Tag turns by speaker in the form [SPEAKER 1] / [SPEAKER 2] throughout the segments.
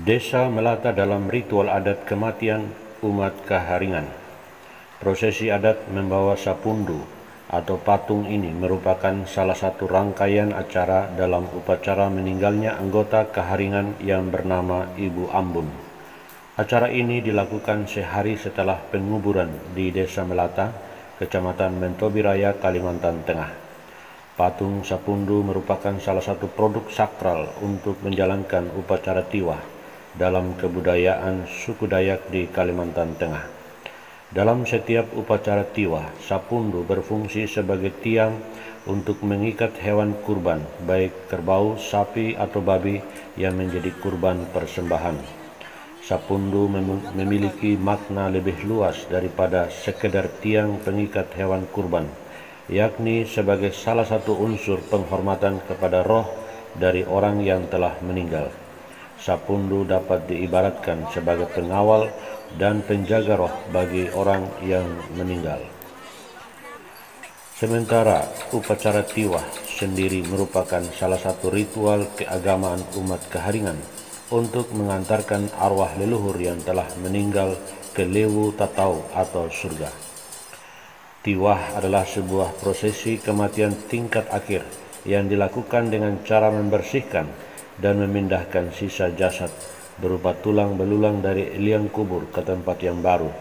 [SPEAKER 1] Desa Melata dalam ritual adat kematian umat Kaharingan. Prosesi adat membawa sapundu atau patung ini merupakan salah satu rangkaian acara dalam upacara meninggalnya anggota Kaharingan yang bernama Ibu Ambun. Acara ini dilakukan sehari setelah penguburan di Desa Melata, Kecamatan Mentobiraya, Kalimantan Tengah. Patung sapundu merupakan salah satu produk sakral untuk menjalankan upacara tiwah dalam kebudayaan suku Dayak di Kalimantan Tengah. Dalam setiap upacara tiwah, sapundu berfungsi sebagai tiang untuk mengikat hewan kurban, baik kerbau, sapi, atau babi yang menjadi kurban persembahan. Sapundu memiliki makna lebih luas daripada sekedar tiang pengikat hewan kurban, yakni sebagai salah satu unsur penghormatan kepada roh dari orang yang telah meninggal. Sapundu dapat diibaratkan sebagai pengawal dan penjaga roh bagi orang yang meninggal. Sementara upacara tiwah sendiri merupakan salah satu ritual keagamaan umat Kaharingan untuk mengantarkan arwah leluhur yang telah meninggal ke Lewu Tatau atau surga. Tiwah adalah sebuah prosesi kematian tingkat akhir yang dilakukan dengan cara membersihkan dan memindahkan sisa jasad berupa tulang belulang dari liang kubur ke tempat yang baru.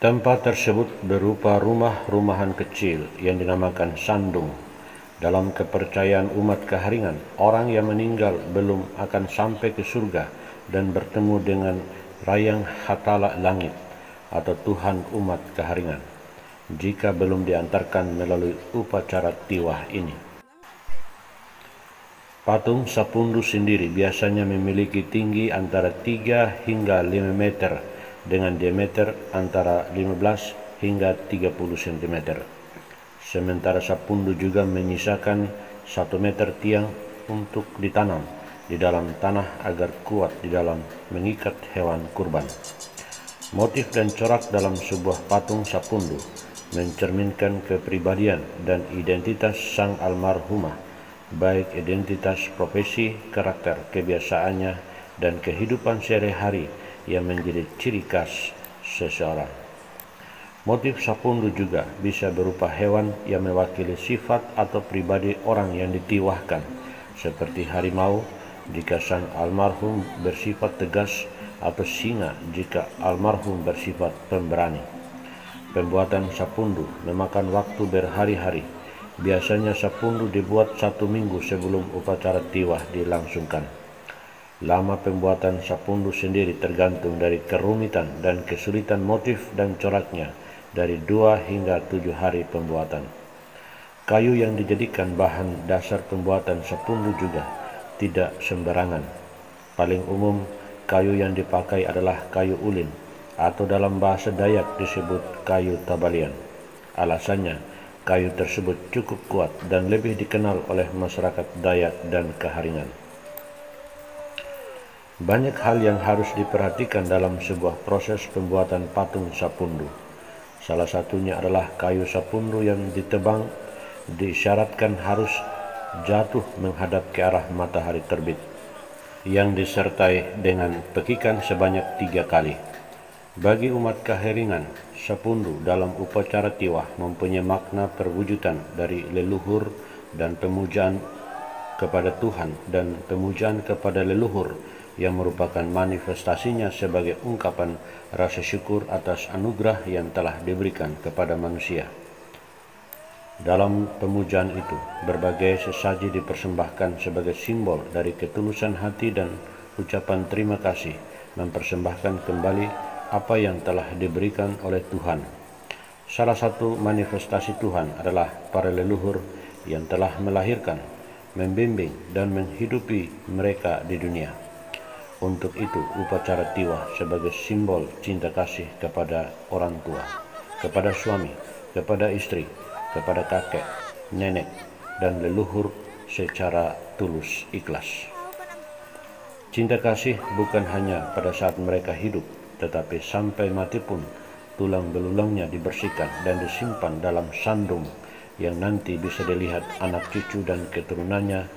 [SPEAKER 1] Tempat tersebut berupa rumah-rumahan kecil yang dinamakan sandung. Dalam kepercayaan umat Kaharingan, orang yang meninggal belum akan sampai ke surga dan bertemu dengan Rayang Hatala Langit atau Tuhan umat Kaharingan jika belum diantarkan melalui upacara tiwah ini. Patung sapundu sendiri biasanya memiliki tinggi antara 3 hingga 5 meter dengan diameter antara 15 hingga 30 cm. Sementara sapundu juga menyisakan 1 meter tiang untuk ditanam di dalam tanah agar kuat di dalam mengikat hewan kurban. Motif dan corak dalam sebuah patung sapundu mencerminkan kepribadian dan identitas sang almarhumah, baik identitas profesi, karakter, kebiasaannya, dan kehidupan sehari-hari yang menjadi ciri khas seseorang. Motif sapundu juga bisa berupa hewan yang mewakili sifat atau pribadi orang yang ditiwahkan, seperti harimau jika sang almarhum bersifat tegas atau singa jika almarhum bersifat pemberani. Pembuatan sapundu memakan waktu berhari-hari. Biasanya sapundu dibuat 1 minggu sebelum upacara tiwah dilangsungkan. Lama pembuatan sapundu sendiri tergantung dari kerumitan dan kesulitan motif dan coraknya, dari 2 hingga 7 hari pembuatan. Kayu yang dijadikan bahan dasar pembuatan sapundu juga tidak sembarangan. Paling umum, kayu yang dipakai adalah kayu ulin, atau dalam bahasa Dayak disebut kayu tabalian. Alasannya, kayu tersebut cukup kuat dan lebih dikenal oleh masyarakat Dayak dan Kaharingan. Banyak hal yang harus diperhatikan dalam sebuah proses pembuatan patung sapundu. Salah satunya adalah kayu sapundu yang ditebang disyaratkan harus jatuh menghadap ke arah matahari terbit, yang disertai dengan pekikan sebanyak 3 kali. Bagi umat Kaharingan, sapundu dalam upacara tiwah mempunyai makna perwujudan dari leluhur dan pemujaan kepada Tuhan dan pemujaan kepada leluhur yang merupakan manifestasinya sebagai ungkapan rasa syukur atas anugerah yang telah diberikan kepada manusia. Dalam pemujaan itu, berbagai sesaji dipersembahkan sebagai simbol dari ketulusan hati dan ucapan terima kasih, mempersembahkan kembali apa yang telah diberikan oleh Tuhan. Salah satu manifestasi Tuhan adalah para leluhur yang telah melahirkan, membimbing, dan menghidupi mereka di dunia. Untuk itu, upacara tiwah sebagai simbol cinta kasih kepada orang tua, kepada suami, kepada istri, kepada kakek, nenek, dan leluhur secara tulus ikhlas. Cinta kasih bukan hanya pada saat mereka hidup, tetapi sampai mati pun tulang belulangnya dibersihkan dan disimpan dalam sandung yang nanti bisa dilihat anak cucu dan keturunannya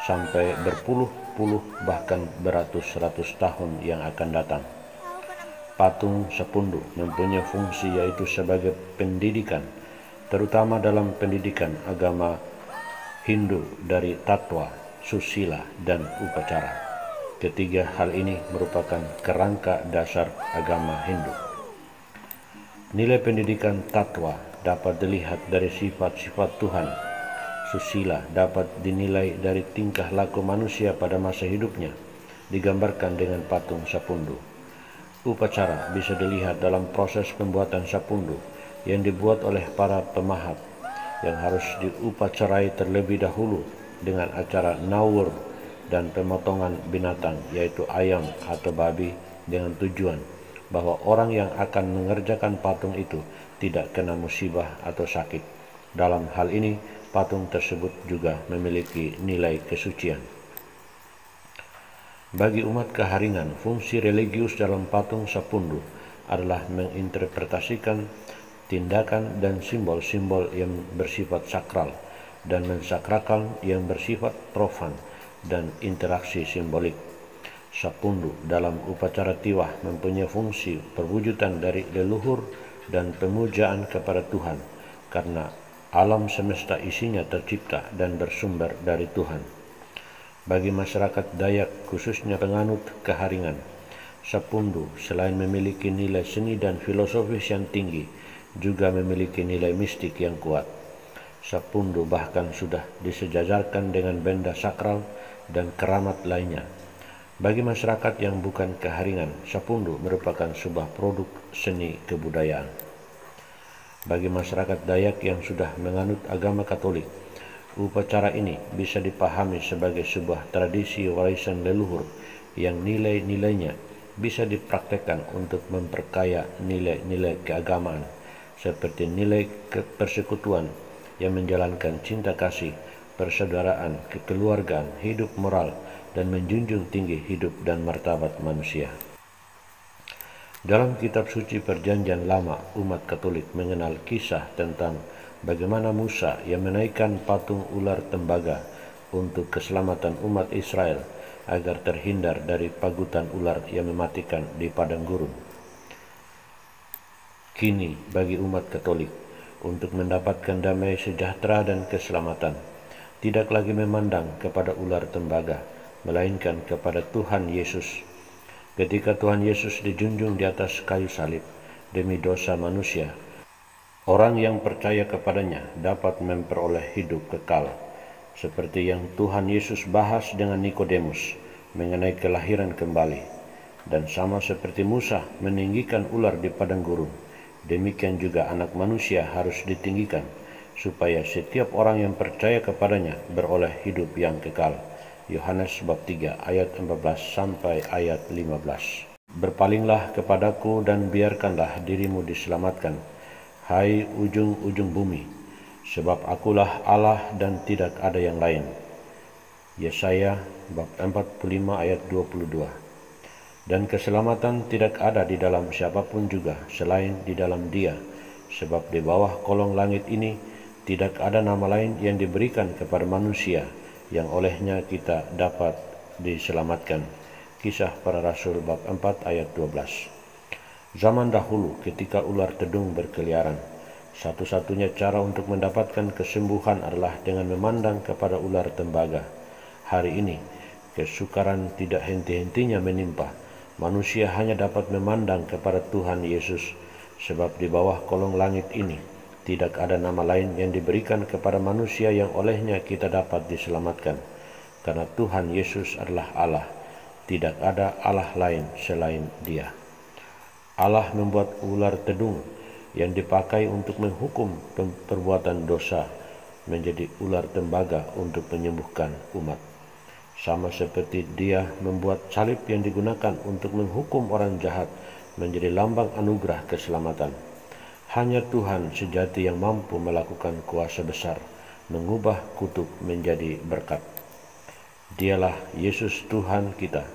[SPEAKER 1] sampai berpuluh puluh bahkan beratus-ratus tahun yang akan datang. Patung Sapundu mempunyai fungsi yaitu sebagai pendidikan, terutama dalam pendidikan agama Hindu dari tatwa, susila, dan upacara. Ketiga hal ini merupakan kerangka dasar agama Hindu. Nilai pendidikan tatwa dapat dilihat dari sifat-sifat Tuhan. Susila dapat dinilai dari tingkah laku manusia pada masa hidupnya, digambarkan dengan patung Sapundu. Upacara bisa dilihat dalam proses pembuatan sapundu yang dibuat oleh para pemahat, yang harus diupacarai terlebih dahulu dengan acara nawur dan pemotongan binatang, yaitu ayam atau babi, dengan tujuan bahwa orang yang akan mengerjakan patung itu tidak kena musibah atau sakit. Dalam hal ini, patung tersebut juga memiliki nilai kesucian. Bagi umat Keharingan, fungsi religius dalam patung Sapundu adalah menginterpretasikan tindakan dan simbol-simbol yang bersifat sakral dan mensakrakan yang bersifat profan dan interaksi simbolik. Sapundu dalam upacara tiwah mempunyai fungsi perwujudan dari leluhur dan pemujaan kepada Tuhan, karena alam semesta isinya tercipta dan bersumber dari Tuhan. Bagi masyarakat Dayak, khususnya penganut Keharingan, Sapundu selain memiliki nilai seni dan filosofis yang tinggi, juga memiliki nilai mistik yang kuat. Sapundu bahkan sudah disejajarkan dengan benda sakral dan keramat lainnya. Bagi masyarakat yang bukan Keharingan, Sapundu merupakan sebuah produk seni kebudayaan. Bagi masyarakat Dayak yang sudah menganut agama Katolik, upacara ini bisa dipahami sebagai sebuah tradisi warisan leluhur yang nilai-nilainya bisa dipraktekkan untuk memperkaya nilai-nilai keagamaan, seperti nilai persekutuan yang menjalankan cinta kasih, persaudaraan, kekeluargaan, hidup moral, dan menjunjung tinggi hidup dan martabat manusia. Dalam kitab suci Perjanjian Lama, umat Katolik mengenal kisah tentang bagaimana Musa yang menaikkan patung ular tembaga untuk keselamatan umat Israel agar terhindar dari pagutan ular yang mematikan di padang gurun. Kini bagi umat Katolik, untuk mendapatkan damai sejahtera dan keselamatan, tidak lagi memandang kepada ular tembaga, melainkan kepada Tuhan Yesus. Ketika Tuhan Yesus dijunjung di atas kayu salib demi dosa manusia, orang yang percaya kepadanya dapat memperoleh hidup kekal, seperti yang Tuhan Yesus bahas dengan Nikodemus mengenai kelahiran kembali. Dan sama seperti Musa meninggikan ular di padang gurun, demikian juga Anak Manusia harus ditinggikan, supaya setiap orang yang percaya kepadanya beroleh hidup yang kekal. Yohanes bab 3 ayat 14 sampai ayat 15. Berpalinglah kepadaku dan biarkanlah dirimu diselamatkan, hai ujung-ujung bumi, sebab akulah Allah dan tidak ada yang lain. Yesaya bab 45 ayat 22. Dan keselamatan tidak ada di dalam siapapun juga selain di dalam Dia, sebab di bawah kolong langit ini tidak ada nama lain yang diberikan kepada manusia yang olehnya kita dapat diselamatkan. Kisah Para Rasul bab 4 ayat 12. Zaman dahulu ketika ular tedung berkeliaran, satu-satunya cara untuk mendapatkan kesembuhan adalah dengan memandang kepada ular tembaga. Hari ini, kesukaran tidak henti-hentinya menimpa. Manusia hanya dapat memandang kepada Tuhan Yesus, sebab di bawah kolong langit ini tidak ada nama lain yang diberikan kepada manusia yang olehnya kita dapat diselamatkan. Karena Tuhan Yesus adalah Allah, tidak ada Allah lain selain Dia. Allah membuat ular tedung yang dipakai untuk menghukum perbuatan dosa menjadi ular tembaga untuk menyembuhkan umat. Sama seperti Dia membuat salib yang digunakan untuk menghukum orang jahat menjadi lambang anugerah keselamatan. Hanya Tuhan sejati yang mampu melakukan kuasa besar, mengubah kutuk menjadi berkat. Dialah Yesus Tuhan kita,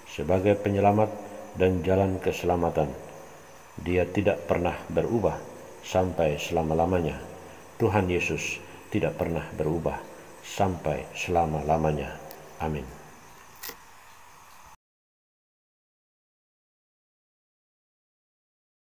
[SPEAKER 1] sebagai penyelamat dan jalan keselamatan. Dia tidak pernah berubah sampai selama-lamanya. Tuhan Yesus tidak pernah berubah sampai selama-lamanya. Amin.